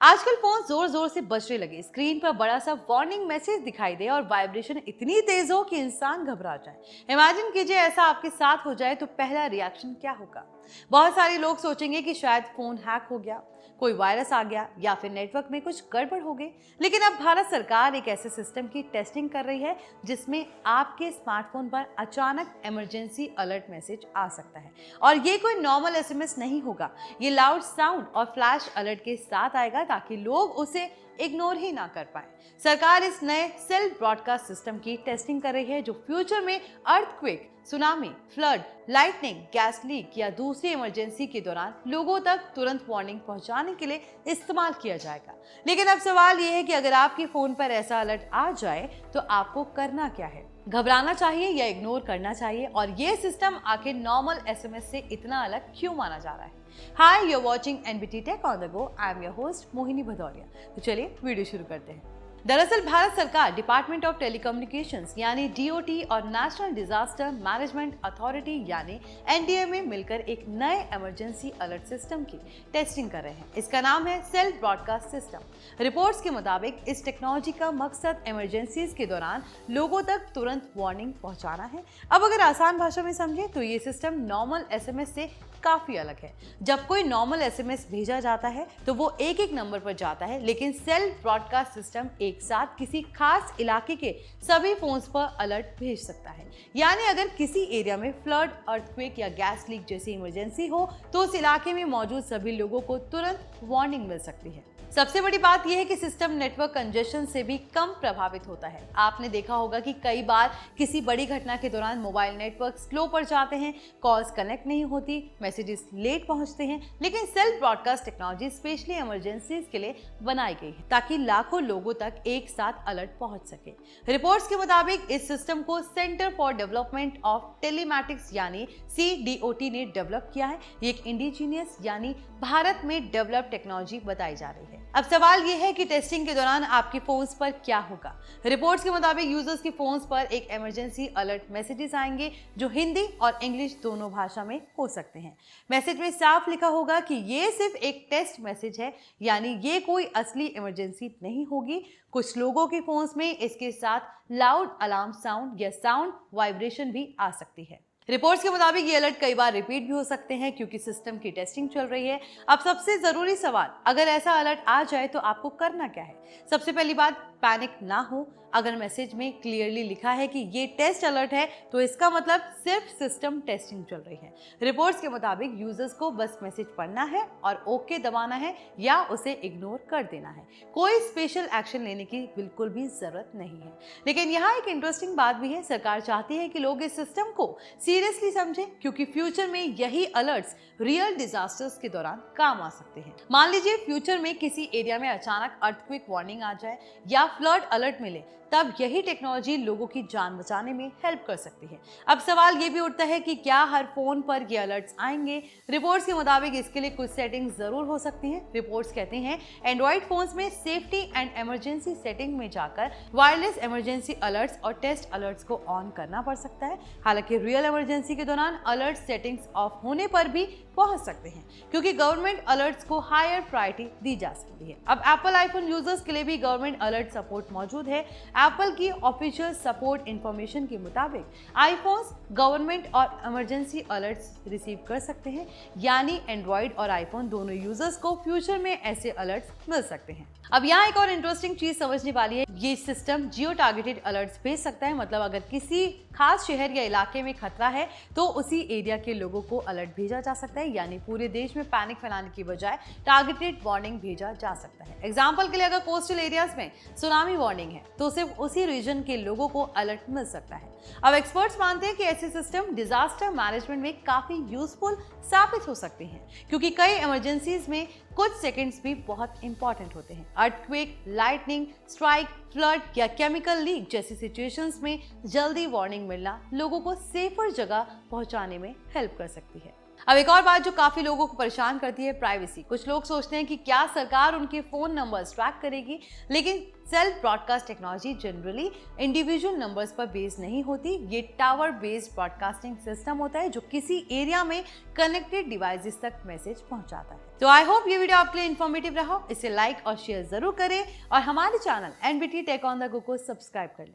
आजकल फोन जोर जोर से बजने लगे, स्क्रीन पर बड़ा सा वार्निंग मैसेज दिखाई दे और वाइब्रेशन इतनी तेज हो कि इंसान घबरा जाए। इमेजिन कीजिए ऐसा आपके साथ हो जाए तो पहला रिएक्शन क्या होगा। बहुत सारे लोग सोचेंगे कि शायद फोन हैक हो गया, कोई वायरस आ गया या फिर नेटवर्क में कुछ गड़बड़ हो गई। लेकिन अब भारत सरकार एक ऐसे सिस्टम की टेस्टिंग कर रही है जिसमें आपके स्मार्टफोन पर अचानक इमरजेंसी अलर्ट मैसेज आ सकता है। और ये कोई नॉर्मल एसएमएस नहीं होगा, ये लाउड साउंड और फ्लैश अलर्ट के साथ आएगा ताकि लोग उसे इग्नोर ही ना कर पाए। सरकार इस नए सेल्फ ब्रॉडकास्ट सिस्टम की टेस्टिंग कर रही है जो फ्यूचर में earthquake, tsunami, flood, lightning, gas leak या दूसरी इमरजेंसी के दौरान लोगों तक तुरंत वार्निंग पहुंचाने के लिए इस्तेमाल किया जाएगा। लेकिन अब सवाल ये है कि अगर आपके फोन पर ऐसा अलर्ट आ जाए तो आपको करना क्या है? घबराना चाहिए या इग्नोर करना चाहिए? और ये सिस्टम आखिर नॉर्मल एसएमएस से इतना अलग क्यों माना जा रहा है? Hi, you are watching NBT tech on the go. I am your host Mohini Bhadauria. तो चलिए वीडियो शुरू करते हैं। दरअसल भारत सरकार डिपार्टमेंट ऑफ टेलीकम्युनिकेशंस यानी डीओटी और नेशनल डिजास्टर मैनेजमेंट अथॉरिटी यानी एनडीए में मिलकर एक नए इमरजेंसी अलर्ट सिस्टम की टेस्टिंग कर रहे हैं। इसका नाम है सेल्फ ब्रॉडकास्ट सिस्टम। रिपोर्ट्स के मुताबिक इस टेक्नोलॉजी का मकसद इमरजेंसीज के दौरान लोगों तक तुरंत वार्निंग पहुंचाना है। अब अगर आसान भाषा में समझे तो ये सिस्टम नॉर्मल एसएमएस से काफी अलग है। जब कोई नॉर्मल एसएमएस भेजा जाता है तो वो एक एक नंबर पर जाता है, लेकिन सेल्फ ब्रॉडकास्ट सिस्टम एक साथ किसी खास इलाके के सभी फोन्स पर अलर्ट भेज सकता है। यानी अगर किसी एरिया में फ्लड, अर्थक्वेक या गैस लीक जैसी इमरजेंसी हो तो उस इलाके में मौजूद सभी लोगों को तुरंत वार्निंग मिल सकती है। सबसे बड़ी बात यह है कि सिस्टम नेटवर्क कंजेशन से भी कम प्रभावित होता है। आपने देखा होगा कि कई बार किसी बड़ी घटना के दौरान मोबाइल नेटवर्क स्लो पड़ जाते हैं, कॉल्स कनेक्ट नहीं होती, मैसेजेस लेट पहुंचते हैं। लेकिन self broadcast technology specially emergencies के लिए बनाई गई है ताकि लाखों लोगों तक एक साथ अलर्ट पहुंच सके। रिपोर्ट्स के मुताबिक इस सिस्टम को centre for development of telematics यानी CDOT ने डेवलप किया है। ये एक इंडिजीनियस यानी भारत में डेवलप टेक्नोलॉजी बताई जा रही है। अब सवाल यह है कि टेस्टिंग के दौरान आपके फोन्स पर क्या होगा। रिपोर्ट्स के मुताबिक यूजर्स के फोन्स पर एक इमरजेंसी अलर्ट मैसेजेस आएंगे जो हिंदी और इंग्लिश दोनों भाषा में हो सकते हैं। मैसेज में साफ लिखा होगा कि ये सिर्फ एक टेस्ट मैसेज है, यानी ये कोई असली इमरजेंसी नहीं होगी। कुछ लोगों के फोन्स में इसके साथ लाउड अलार्म साउंड या साउंड वाइब्रेशन भी आ सकती है। रिपोर्ट्स के मुताबिक ये अलर्ट कई बार रिपीट भी हो सकते हैं क्योंकि सिस्टम की टेस्टिंग चल रही है। अब सबसे जरूरी सवाल, अगर ऐसा अलर्ट आ जाए तो आपको करना क्या है? सबसे पहली बात, पैनिक ना हो। अगर मैसेज में क्लियरली लिखा है कि ये टेस्ट अलर्ट है तो इसका मतलब सिर्फ सिस्टम टेस्टिंग चल रही है। रिपोर्ट्स के मुताबिक यूजर्स को बस मैसेज पढ़ना है और ओके दबाना है या उसे इग्नोर कर देना है। कोई स्पेशल एक्शन लेने की बिल्कुल भी जरूरत नहीं है। लेकिन यहाँ एक इंटरेस्टिंग बात भी है, सरकार चाहती है कि लोग इस सिस्टम को सीरियसली समझें क्योंकि फ्यूचर में यही अलर्ट्स रियल डिजास्टर्स के दौरान काम आ सकते हैं। मान लीजिए फ्यूचर में किसी एरिया में अचानक अर्थक्वेक वार्निंग आ जाए या फ्लड अलर्ट मिले, तब यही टेक्नोलॉजी लोगों की जान बचाने में हेल्प कर सकती है। अब सवाल ये भी उठता है कि क्या हर फोन पर ये अलर्ट्स आएंगे? रिपोर्ट्स के मुताबिक इसके लिए कुछ सेटिंग्स जरूर हो सकती हैं। रिपोर्ट्स कहते हैं एंड्रॉइड फोन्स में सेफ्टी एंड इमरजेंसी सेटिंग में जाकर वायरलेस इमरजेंसी अलर्ट्स और टेस्ट अलर्ट्स को ऑन करना पड़ सकता है। हालांकि रियल इमरजेंसी के दौरान अलर्ट सेटिंग्स ऑफ होने पर भी पहुंच सकते हैं क्योंकि गवर्नमेंट अलर्ट्स को हायर प्रायोरिटी दी जा सकती है। अब एप्पल आईफोन यूजर्स के लिए भी गवर्नमेंट अलर्ट सपोर्ट मौजूद है। एप्पल की ऑफिशियल सपोर्ट इंफॉर्मेशन के मुताबिक आईफोन्स गवर्नमेंट और इमरजेंसी अलर्ट्स रिसीव कर सकते हैं, यानी एंड्रॉइड और आईफोन दोनों यूजर्स को फ्यूचर में ऐसे अलर्ट्स मिल सकते हैं। अब यहाँ एक और इंटरेस्टिंग चीज समझने वाली है, ये सिस्टम जियो टारगेटेड अलर्ट्स भेज सकता है। मतलब अगर किसी खास शहर या इलाके में खतरा है तो उसी एरिया के लोगों को अलर्ट भेजा जा सकता है, यानी पूरे देश में पैनिक फैलाने की बजाय टारगेटेड वार्निंग भेजा जा सकता है। एग्जाम्पल के लिए अगर कोस्टल एरियाज में सुनामी वार्निंग है तो सिर्फ उसी रीजन के लोगों को अलर्ट मिल सकता है। अब एक्सपर्ट्स मानते हैं कि ऐसे सिस्टम डिजास्टर मैनेजमेंट में काफी यूजफुल साबित हो सकते हैं क्योंकि कई इमरजेंसीज में कुछ सेकंड्स भी बहुत इंपॉर्टेंट होते हैं। अर्थक्वेक, लाइटनिंग स्ट्राइक, फ्लड या केमिकल लीक जैसी सिचुएशंस में जल्दी वार्निंग मिलना लोगों को सेफर जगह पहुंचाने में हेल्प कर सकती है। अब एक और बात जो काफी लोगों को परेशान करती है, प्राइवेसी। कुछ लोग सोचते हैं कि क्या सरकार उनके फोन नंबर्स ट्रैक करेगी, लेकिन self broadcast technology generally individual numbers पर बेस्ड नहीं होती। ये टावर बेस्ड ब्रॉडकास्टिंग सिस्टम होता है जो किसी एरिया में कनेक्टेड डिवाइसेस तक मैसेज पहुंचाता है। तो आई होप ये वीडियो आपके लिए इन्फॉर्मेटिव रहा। इसे लाइक और शेयर जरूर करें और हमारे channel NBT tech on the go को सब्सक्राइब कर लें।